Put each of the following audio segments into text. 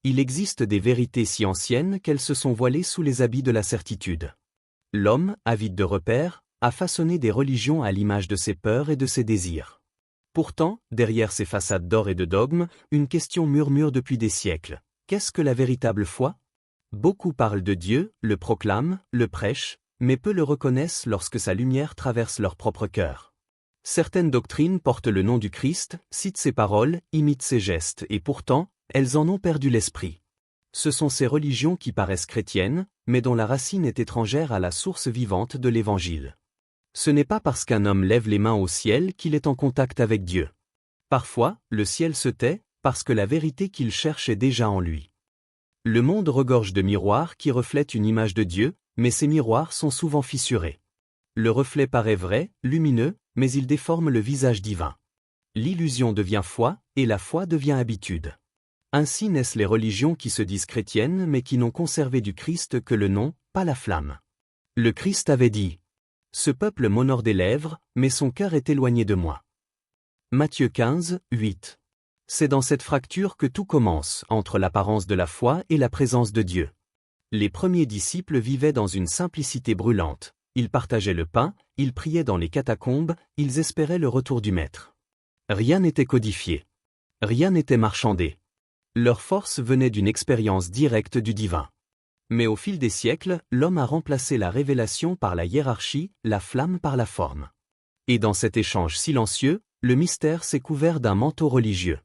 Il existe des vérités si anciennes qu'elles se sont voilées sous les habits de la certitude. L'homme, avide de repères, a façonné des religions à l'image de ses peurs et de ses désirs. Pourtant, derrière ces façades d'or et de dogmes, une question murmure depuis des siècles. Qu'est-ce que la véritable foi? Beaucoup parlent de Dieu, le proclament, le prêchent, mais peu le reconnaissent lorsque sa lumière traverse leur propre cœur. Certaines doctrines portent le nom du Christ, citent ses paroles, imitent ses gestes, et pourtant, elles en ont perdu l'esprit. Ce sont ces religions qui paraissent chrétiennes, mais dont la racine est étrangère à la source vivante de l'Évangile. Ce n'est pas parce qu'un homme lève les mains au ciel qu'il est en contact avec Dieu. Parfois, le ciel se tait, parce que la vérité qu'il cherche est déjà en lui. Le monde regorge de miroirs qui reflètent une image de Dieu, mais ces miroirs sont souvent fissurés. Le reflet paraît vrai, lumineux, mais il déforme le visage divin. L'illusion devient foi, et la foi devient habitude. Ainsi naissent les religions qui se disent chrétiennes mais qui n'ont conservé du Christ que le nom, pas la flamme. Le Christ avait dit: « Ce peuple m'honore des lèvres, mais son cœur est éloigné de moi. » Matthieu 15, 8. C'est dans cette fracture que tout commence, entre l'apparence de la foi et la présence de Dieu. Les premiers disciples vivaient dans une simplicité brûlante. Ils partageaient le pain, ils priaient dans les catacombes, ils espéraient le retour du Maître. Rien n'était codifié. Rien n'était marchandé. Leur force venait d'une expérience directe du divin. Mais au fil des siècles, l'homme a remplacé la révélation par la hiérarchie, la flamme par la forme. Et dans cet échange silencieux, le mystère s'est couvert d'un manteau religieux.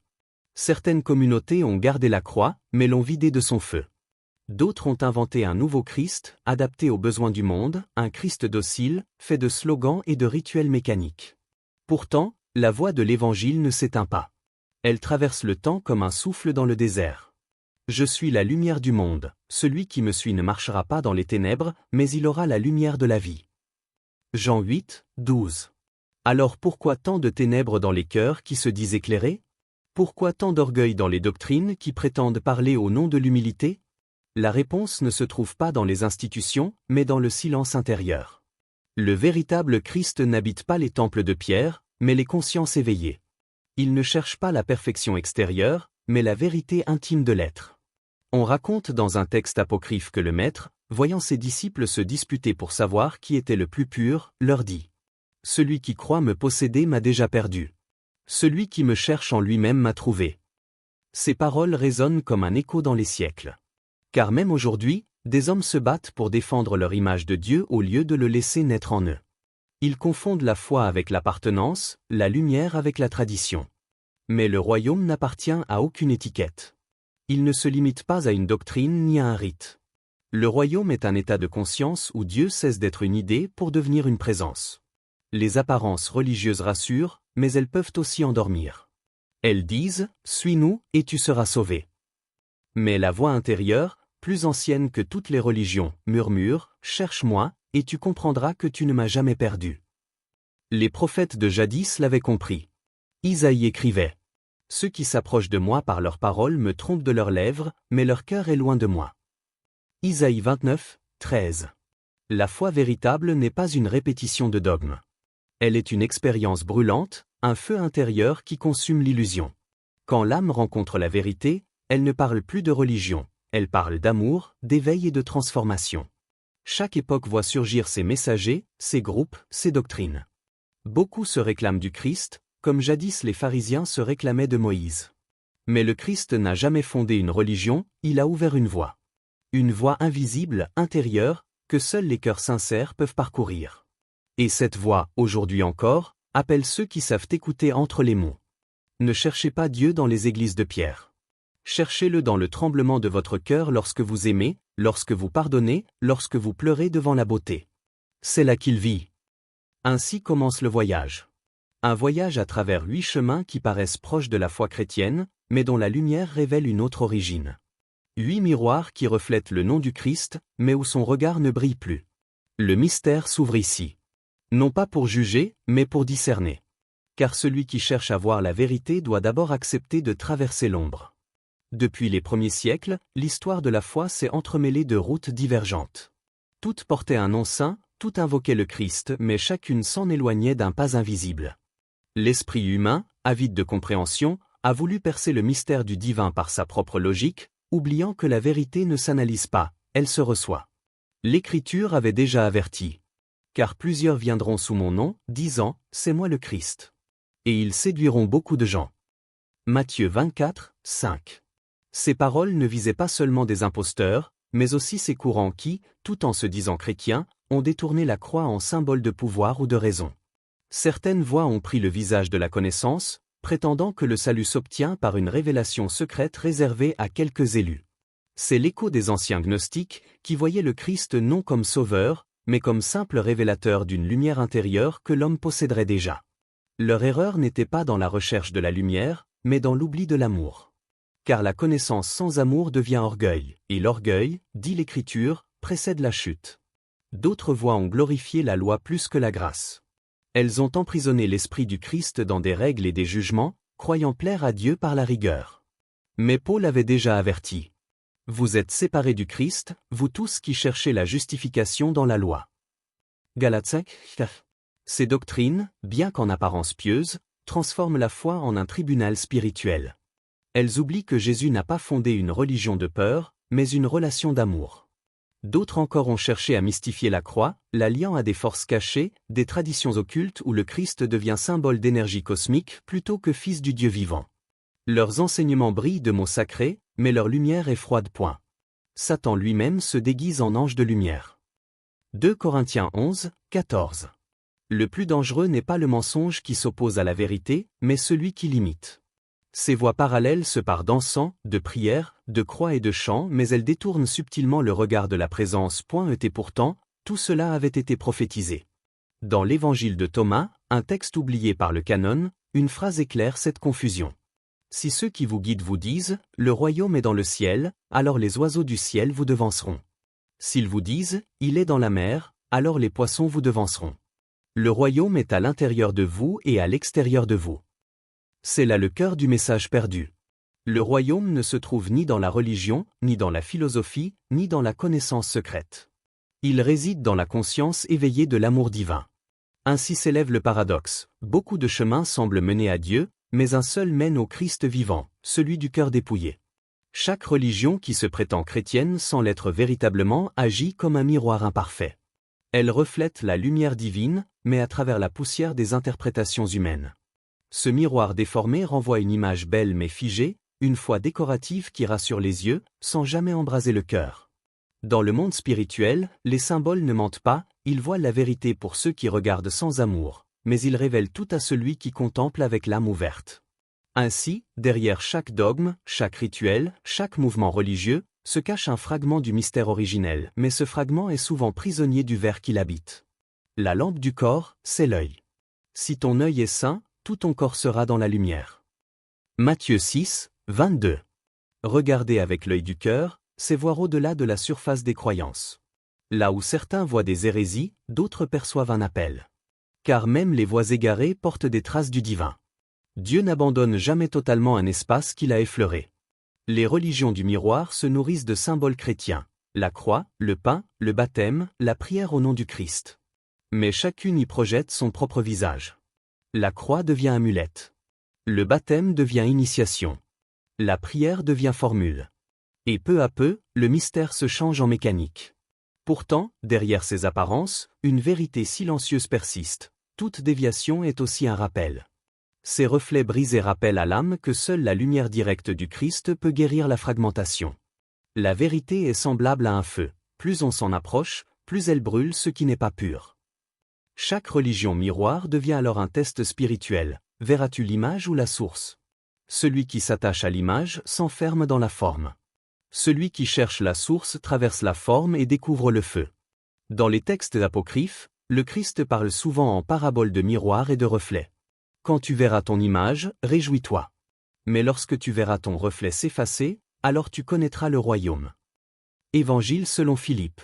Certaines communautés ont gardé la croix, mais l'ont vidée de son feu. D'autres ont inventé un nouveau Christ, adapté aux besoins du monde, un Christ docile, fait de slogans et de rituels mécaniques. Pourtant, la voix de l'Évangile ne s'éteint pas. Elle traverse le temps comme un souffle dans le désert. Je suis la lumière du monde, celui qui me suit ne marchera pas dans les ténèbres, mais il aura la lumière de la vie. Jean 8, 12. Alors pourquoi tant de ténèbres dans les cœurs qui se disent éclairés? Pourquoi tant d'orgueil dans les doctrines qui prétendent parler au nom de l'humilité? La réponse ne se trouve pas dans les institutions, mais dans le silence intérieur. Le véritable Christ n'habite pas les temples de pierre, mais les consciences éveillées. Il ne cherche pas la perfection extérieure, mais la vérité intime de l'être. On raconte dans un texte apocryphe que le Maître, voyant ses disciples se disputer pour savoir qui était le plus pur, leur dit: « Celui qui croit me posséder m'a déjà perdu. Celui qui me cherche en lui-même m'a trouvé. » Ces paroles résonnent comme un écho dans les siècles. Car même aujourd'hui, des hommes se battent pour défendre leur image de Dieu au lieu de le laisser naître en eux. Ils confondent la foi avec l'appartenance, la lumière avec la tradition. Mais le royaume n'appartient à aucune étiquette. Il ne se limite pas à une doctrine ni à un rite. Le royaume est un état de conscience où Dieu cesse d'être une idée pour devenir une présence. Les apparences religieuses rassurent, mais elles peuvent aussi endormir. Elles disent « Suis-nous, et tu seras sauvé ». Mais la voix intérieure, plus ancienne que toutes les religions, murmure « Cherche-moi, et tu comprendras que tu ne m'as jamais perdu. » Les prophètes de jadis l'avaient compris. Isaïe écrivait: « Ceux qui s'approchent de moi par leurs paroles me trompent de leurs lèvres, mais leur cœur est loin de moi. » Isaïe 29, 13. La foi véritable n'est pas une répétition de dogmes. Elle est une expérience brûlante, un feu intérieur qui consume l'illusion. Quand l'âme rencontre la vérité, elle ne parle plus de religion, elle parle d'amour, d'éveil et de transformation. Chaque époque voit surgir ses messagers, ses groupes, ses doctrines. Beaucoup se réclament du Christ, comme jadis les pharisiens se réclamaient de Moïse. Mais le Christ n'a jamais fondé une religion, il a ouvert une voie. Une voie invisible, intérieure, que seuls les cœurs sincères peuvent parcourir. Et cette voie, aujourd'hui encore, appelle ceux qui savent écouter entre les mots. Ne cherchez pas Dieu dans les églises de pierre. Cherchez-le dans le tremblement de votre cœur lorsque vous aimez, lorsque vous pardonnez, lorsque vous pleurez devant la beauté. C'est là qu'il vit. Ainsi commence le voyage. Un voyage à travers 8 chemins qui paraissent proches de la foi chrétienne, mais dont la lumière révèle une autre origine. 8 miroirs qui reflètent le nom du Christ, mais où son regard ne brille plus. Le mystère s'ouvre ici. Non pas pour juger, mais pour discerner. Car celui qui cherche à voir la vérité doit d'abord accepter de traverser l'ombre. Depuis les premiers siècles, l'histoire de la foi s'est entremêlée de routes divergentes. Toutes portaient un nom saint, toutes invoquaient le Christ, mais chacune s'en éloignait d'un pas invisible. L'esprit humain, avide de compréhension, a voulu percer le mystère du divin par sa propre logique, oubliant que la vérité ne s'analyse pas, elle se reçoit. L'Écriture avait déjà averti. Car plusieurs viendront sous mon nom, disant, c'est moi le Christ. Et ils séduiront beaucoup de gens. Matthieu 24, 5. Ces paroles ne visaient pas seulement des imposteurs, mais aussi ces courants qui, tout en se disant chrétiens, ont détourné la croix en symbole de pouvoir ou de raison. Certaines voix ont pris le visage de la connaissance, prétendant que le salut s'obtient par une révélation secrète réservée à quelques élus. C'est l'écho des anciens gnostiques, qui voyaient le Christ non comme sauveur, mais comme simple révélateur d'une lumière intérieure que l'homme posséderait déjà. Leur erreur n'était pas dans la recherche de la lumière, mais dans l'oubli de l'amour. Car la connaissance sans amour devient orgueil, et l'orgueil, dit l'Écriture, précède la chute. D'autres voix ont glorifié la loi plus que la grâce. Elles ont emprisonné l'esprit du Christ dans des règles et des jugements, croyant plaire à Dieu par la rigueur. Mais Paul avait déjà averti. Vous êtes séparés du Christ, vous tous qui cherchez la justification dans la loi. Galates 5. Ces doctrines, bien qu'en apparence pieuses, transforment la foi en un tribunal spirituel. Elles oublient que Jésus n'a pas fondé une religion de peur, mais une relation d'amour. D'autres encore ont cherché à mystifier la croix, la liant à des forces cachées, des traditions occultes où le Christ devient symbole d'énergie cosmique plutôt que fils du Dieu vivant. Leurs enseignements brillent de mots sacrés, mais leur lumière est froide. Satan lui-même se déguise en ange de lumière. 2 Corinthiens 11, 14. Le plus dangereux n'est pas le mensonge qui s'oppose à la vérité, mais celui qui l'imite. Ces voies parallèles se parent d'encens, de prières, de croix et de chants, mais elles détournent subtilement le regard de la présence. Et pourtant, tout cela avait été prophétisé. Dans l'évangile de Thomas, un texte oublié par le canon, une phrase éclaire cette confusion. Si ceux qui vous guident vous disent, le royaume est dans le ciel, alors les oiseaux du ciel vous devanceront. S'ils vous disent, il est dans la mer, alors les poissons vous devanceront. Le royaume est à l'intérieur de vous et à l'extérieur de vous. C'est là le cœur du message perdu. Le royaume ne se trouve ni dans la religion, ni dans la philosophie, ni dans la connaissance secrète. Il réside dans la conscience éveillée de l'amour divin. Ainsi s'élève le paradoxe. Beaucoup de chemins semblent mener à Dieu, mais un seul mène au Christ vivant, celui du cœur dépouillé. Chaque religion qui se prétend chrétienne sans l'être véritablement agit comme un miroir imparfait. Elle reflète la lumière divine, mais à travers la poussière des interprétations humaines. Ce miroir déformé renvoie une image belle mais figée, une foi décorative qui rassure les yeux, sans jamais embraser le cœur. Dans le monde spirituel, les symboles ne mentent pas, ils voilent la vérité pour ceux qui regardent sans amour, mais ils révèlent tout à celui qui contemple avec l'âme ouverte. Ainsi, derrière chaque dogme, chaque rituel, chaque mouvement religieux, se cache un fragment du mystère originel, mais ce fragment est souvent prisonnier du ver qui l'habite. La lampe du corps, c'est l'œil. Si ton œil est sain, tout ton corps sera dans la lumière. Matthieu 6, 22. Regarder avec l'œil du cœur, c'est voir au-delà de la surface des croyances. Là où certains voient des hérésies, d'autres perçoivent un appel. Car même les voies égarées portent des traces du divin. Dieu n'abandonne jamais totalement un espace qu'il a effleuré. Les religions du miroir se nourrissent de symboles chrétiens, la croix, le pain, le baptême, la prière au nom du Christ. Mais chacune y projette son propre visage. La croix devient amulette. Le baptême devient initiation. La prière devient formule. Et peu à peu, le mystère se change en mécanique. Pourtant, derrière ces apparences, une vérité silencieuse persiste. Toute déviation est aussi un rappel. Ces reflets brisés rappellent à l'âme que seule la lumière directe du Christ peut guérir la fragmentation. La vérité est semblable à un feu. Plus on s'en approche, plus elle brûle ce qui n'est pas pur. Chaque religion miroir devient alors un test spirituel. Verras-tu l'image ou la source? Celui qui s'attache à l'image s'enferme dans la forme. Celui qui cherche la source traverse la forme et découvre le feu. Dans les textes apocryphes, le Christ parle souvent en paraboles de miroirs et de reflets. Quand tu verras ton image, réjouis-toi. Mais lorsque tu verras ton reflet s'effacer, alors tu connaîtras le royaume. Évangile selon Philippe.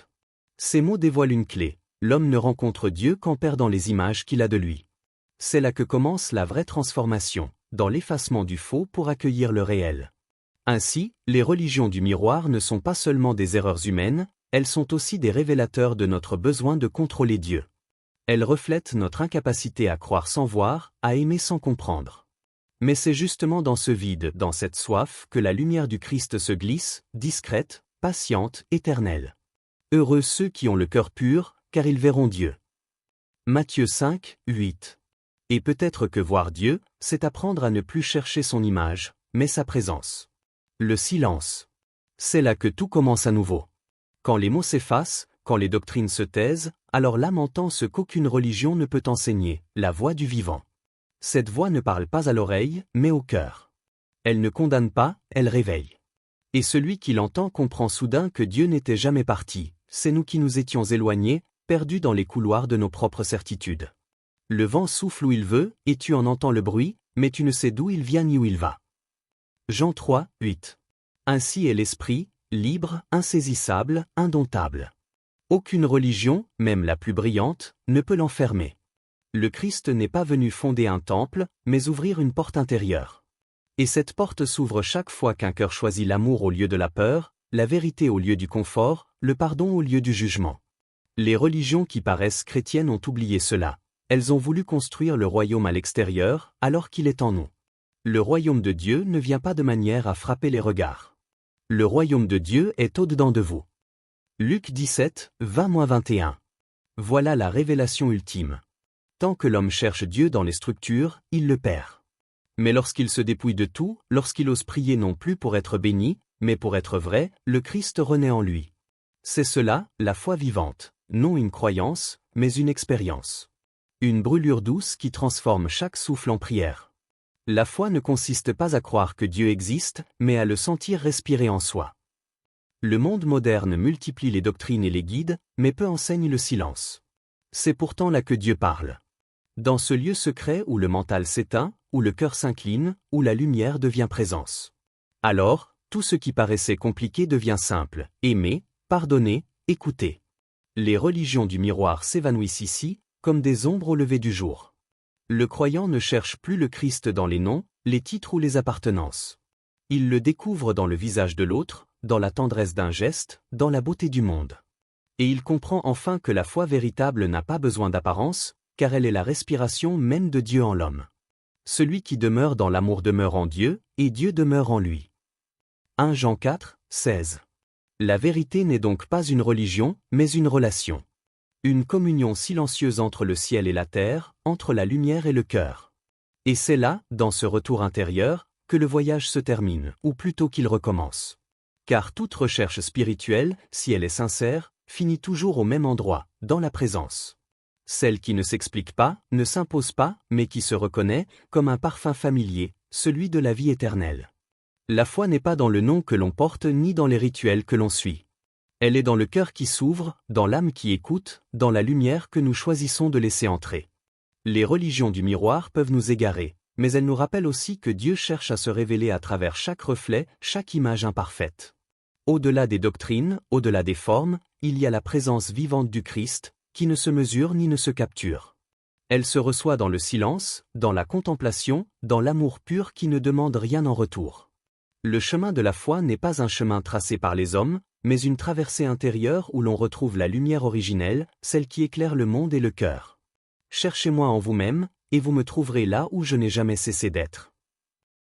Ces mots dévoilent une clé. L'homme ne rencontre Dieu qu'en perdant les images qu'il a de lui. C'est là que commence la vraie transformation, dans l'effacement du faux pour accueillir le réel. Ainsi, les religions du miroir ne sont pas seulement des erreurs humaines, elles sont aussi des révélateurs de notre besoin de contrôler Dieu. Elles reflètent notre incapacité à croire sans voir, à aimer sans comprendre. Mais c'est justement dans ce vide, dans cette soif, que la lumière du Christ se glisse, discrète, patiente, éternelle. Heureux ceux qui ont le cœur pur, car ils verront Dieu. Matthieu 5, 8. Et peut-être que voir Dieu, c'est apprendre à ne plus chercher son image, mais sa présence. Le silence. C'est là que tout commence à nouveau. Quand les mots s'effacent, quand les doctrines se taisent, alors l'âme entend ce qu'aucune religion ne peut enseigner, la voix du vivant. Cette voix ne parle pas à l'oreille, mais au cœur. Elle ne condamne pas, elle réveille. Et celui qui l'entend comprend soudain que Dieu n'était jamais parti, c'est nous qui nous étions éloignés, perdus dans les couloirs de nos propres certitudes. Le vent souffle où il veut, et tu en entends le bruit, mais tu ne sais d'où il vient ni où il va. Jean 3, 8. Ainsi est l'esprit, libre, insaisissable, indomptable. Aucune religion, même la plus brillante, ne peut l'enfermer. Le Christ n'est pas venu fonder un temple, mais ouvrir une porte intérieure. Et cette porte s'ouvre chaque fois qu'un cœur choisit l'amour au lieu de la peur, la vérité au lieu du confort, le pardon au lieu du jugement. Les religions qui paraissent chrétiennes ont oublié cela. Elles ont voulu construire le royaume à l'extérieur, alors qu'il est en nous. Le royaume de Dieu ne vient pas de manière à frapper les regards. Le royaume de Dieu est au-dedans de vous. Luc 17, 20-21. Voilà la révélation ultime. Tant que l'homme cherche Dieu dans les structures, il le perd. Mais lorsqu'il se dépouille de tout, lorsqu'il ose prier non plus pour être béni, mais pour être vrai, le Christ renaît en lui. C'est cela, la foi vivante, non une croyance, mais une expérience. Une brûlure douce qui transforme chaque souffle en prière. La foi ne consiste pas à croire que Dieu existe, mais à le sentir respirer en soi. Le monde moderne multiplie les doctrines et les guides, mais peu enseigne le silence. C'est pourtant là que Dieu parle. Dans ce lieu secret où le mental s'éteint, où le cœur s'incline, où la lumière devient présence. Alors, tout ce qui paraissait compliqué devient simple, aimer, pardonner, écouter. Les religions du miroir s'évanouissent ici, comme des ombres au lever du jour. Le croyant ne cherche plus le Christ dans les noms, les titres ou les appartenances. Il le découvre dans le visage de l'autre, dans la tendresse d'un geste, dans la beauté du monde. Et il comprend enfin que la foi véritable n'a pas besoin d'apparence, car elle est la respiration même de Dieu en l'homme. Celui qui demeure dans l'amour demeure en Dieu, et Dieu demeure en lui. 1 Jean 4, 16. La vérité n'est donc pas une religion, mais une relation. Une communion silencieuse entre le ciel et la terre, entre la lumière et le cœur. Et c'est là, dans ce retour intérieur, que le voyage se termine, ou plutôt qu'il recommence. Car toute recherche spirituelle, si elle est sincère, finit toujours au même endroit, dans la présence. Celle qui ne s'explique pas, ne s'impose pas, mais qui se reconnaît, comme un parfum familier, celui de la vie éternelle. La foi n'est pas dans le nom que l'on porte ni dans les rituels que l'on suit. Elle est dans le cœur qui s'ouvre, dans l'âme qui écoute, dans la lumière que nous choisissons de laisser entrer. Les religions du miroir peuvent nous égarer, mais elles nous rappellent aussi que Dieu cherche à se révéler à travers chaque reflet, chaque image imparfaite. Au-delà des doctrines, au-delà des formes, il y a la présence vivante du Christ, qui ne se mesure ni ne se capture. Elle se reçoit dans le silence, dans la contemplation, dans l'amour pur qui ne demande rien en retour. Le chemin de la foi n'est pas un chemin tracé par les hommes, mais une traversée intérieure où l'on retrouve la lumière originelle, celle qui éclaire le monde et le cœur. Cherchez-moi en vous-même, et vous me trouverez là où je n'ai jamais cessé d'être.